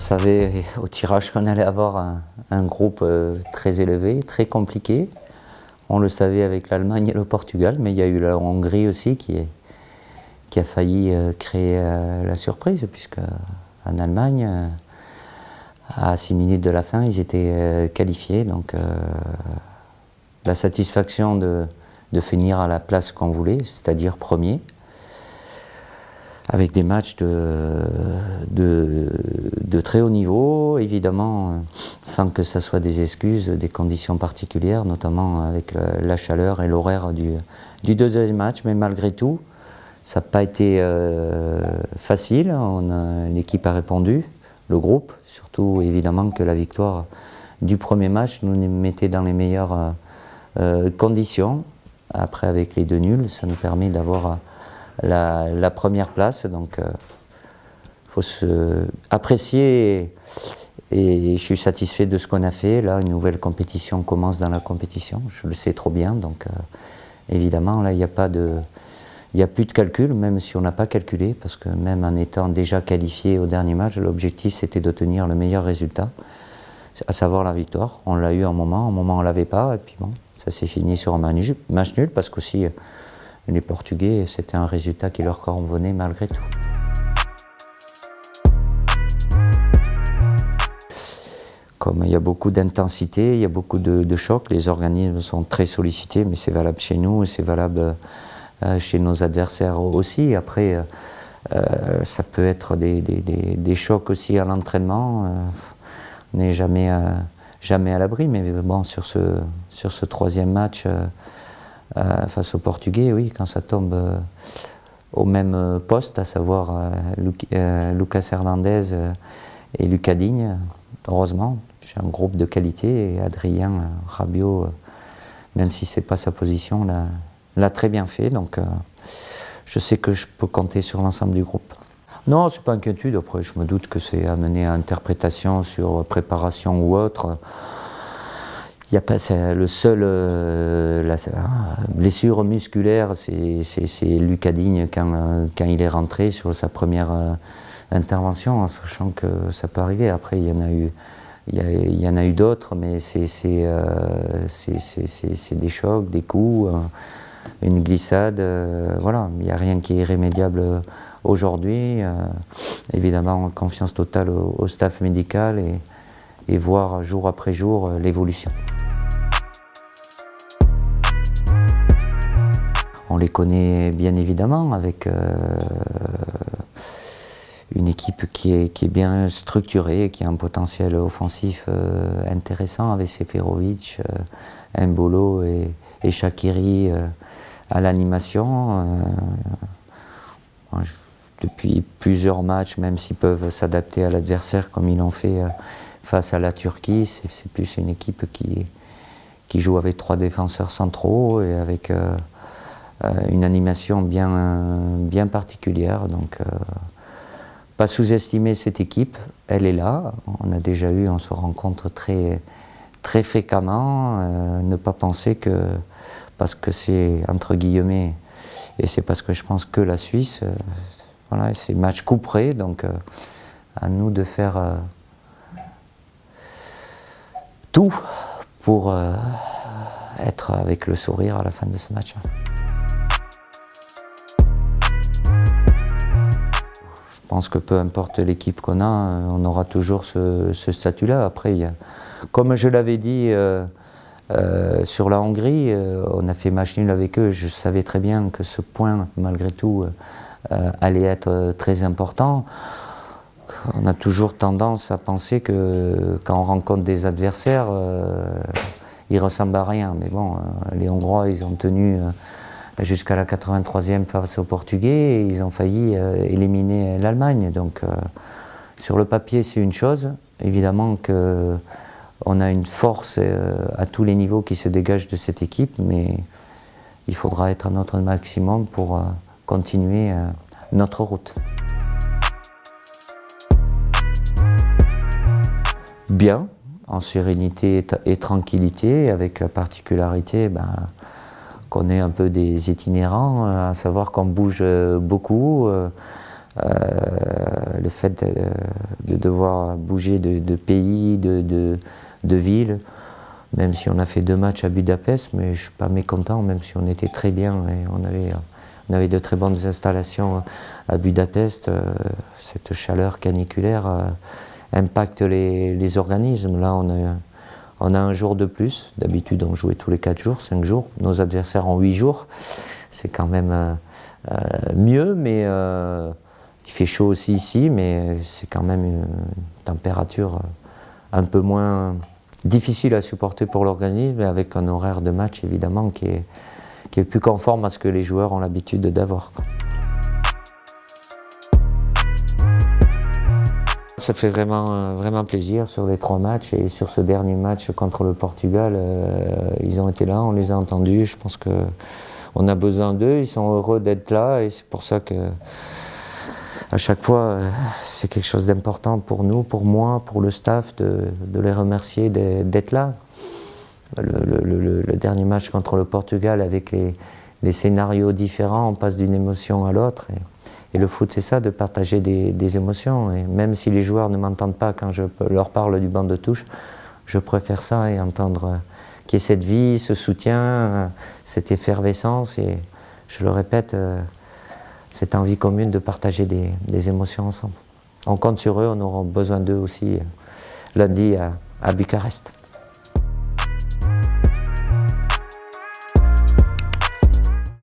savait au tirage qu'on allait avoir un groupe très élevé, très compliqué. On le savait avec l'Allemagne et le Portugal, mais il y a eu la Hongrie aussi qui a failli créer la surprise, puisque en Allemagne, à 6 minutes de la fin, ils étaient qualifiés. Donc la satisfaction de finir à la place qu'on voulait, c'est-à-dire premier, avec des matchs de très haut niveau, évidemment, sans que ça soit des excuses, des conditions particulières, notamment avec la chaleur et l'horaire du deuxième match, mais malgré tout, ça n'a pas été facile. L'équipe a répondu, le groupe, surtout évidemment que la victoire du premier match nous mettait dans les meilleures conditions. Après, avec les 2 nuls, ça nous permet d'avoir la première place. Donc, faut se apprécier et je suis satisfait de ce qu'on a fait. Là, une nouvelle compétition commence dans la compétition. Je le sais trop bien. Donc, évidemment, là, il n'y a plus de calcul, même si on n'a pas calculé, parce que même en étant déjà qualifié au dernier match, l'objectif c'était d'obtenir le meilleur résultat, à savoir la victoire. On l'a eu un moment on ne l'avait pas, et puis bon, ça s'est fini sur un match nul, parce qu'aussi les Portugais, c'était un résultat qui leur convenait malgré tout. Comme il y a beaucoup d'intensité, il y a beaucoup de chocs, les organismes sont très sollicités, mais c'est valable chez nous et c'est valable chez nos adversaires aussi. Après, ça peut être des chocs aussi à l'entraînement. On n'est jamais à l'abri, mais bon, sur ce troisième match face aux Portugais, oui, quand ça tombe au même poste, à savoir Lucas Hernandez et Lucas Digne, heureusement, j'ai un groupe de qualité et Adrien Rabiot, même si ce n'est pas sa position, l'a très bien fait, donc je sais que je peux compter sur l'ensemble du groupe. Non, c'est pas inquiétude, après je me doute que c'est amené à interprétation sur préparation ou autre. Il y a pas le seul la blessure musculaire, c'est Lucas Digne quand il est rentré sur sa première intervention, en sachant que ça peut arriver. Après, il y en a eu d'autres, mais c'est des chocs, des coups, une glissade. Voilà, il n'y a rien qui est irrémédiable aujourd'hui. Évidemment, confiance totale au staff médical et voir jour après jour l'évolution. On les connaît bien évidemment avec une équipe qui est bien structurée, qui a un potentiel offensif intéressant avec Seferovic, Mbolo et Shaqiri à l'animation. Depuis plusieurs matchs, même s'ils peuvent s'adapter à l'adversaire comme ils l'ont fait face à la Turquie, c'est plus une équipe qui joue avec 3 défenseurs centraux et avec une animation bien particulière. Donc, pas sous-estimer cette équipe, elle est là. On se rencontre très fréquemment. Ne pas penser que parce que c'est entre guillemets, et c'est parce que je pense que la Suisse, voilà, c'est match coup près, donc à nous de faire tout pour être avec le sourire à la fin de ce match. Je pense que peu importe l'équipe qu'on a, on aura toujours ce statut-là. Après, comme je l'avais dit sur la Hongrie, on a fait match nul avec eux. Je savais très bien que ce point, malgré tout, allait être très important. On a toujours tendance à penser que quand on rencontre des adversaires, ils ressemblent à rien. Mais bon, les Hongrois, ils ont tenu jusqu'à la 83e face aux Portugais et ils ont failli éliminer l'Allemagne. Donc sur le papier, c'est une chose. Évidemment qu'on a une force à tous les niveaux qui se dégage de cette équipe, mais il faudra être à notre maximum pour continuer notre route. Bien, en sérénité et tranquillité, avec la particularité qu'on est un peu des itinérants, à savoir qu'on bouge beaucoup. le fait de devoir bouger de pays, de ville, même si on a fait 2 matchs à Budapest, mais je ne suis pas mécontent, même si on était très bien et on avait de très bonnes installations à Budapest. Cette chaleur caniculaire impacte les organismes. Là, on a un jour de plus. D'habitude, on jouait tous les 4 jours, 5 jours. Nos adversaires ont 8 jours. C'est quand même mieux, mais il fait chaud aussi ici, mais c'est quand même une température un peu moins difficile à supporter pour l'organisme, et avec un horaire de match évidemment qui est plus conforme à ce que les joueurs ont l'habitude d'avoir. Ça fait vraiment plaisir sur les 3 matchs, et sur ce dernier match contre le Portugal, ils ont été là, on les a entendus. Je pense qu'on a besoin d'eux, ils sont heureux d'être là, et c'est pour ça que à chaque fois, c'est quelque chose d'important pour nous, pour moi, pour le staff, de les remercier d'être là. Le dernier match contre le Portugal, avec les scénarios différents, on passe d'une émotion à l'autre. Et le foot, c'est ça, de partager des émotions. Et même si les joueurs ne m'entendent pas quand je leur parle du banc de touche, je préfère ça, et entendre qu'il y ait cette vie, ce soutien, cette effervescence. Et je le répète, cette envie commune de partager des émotions ensemble. On compte sur eux, on aura besoin d'eux aussi lundi à Bucarest.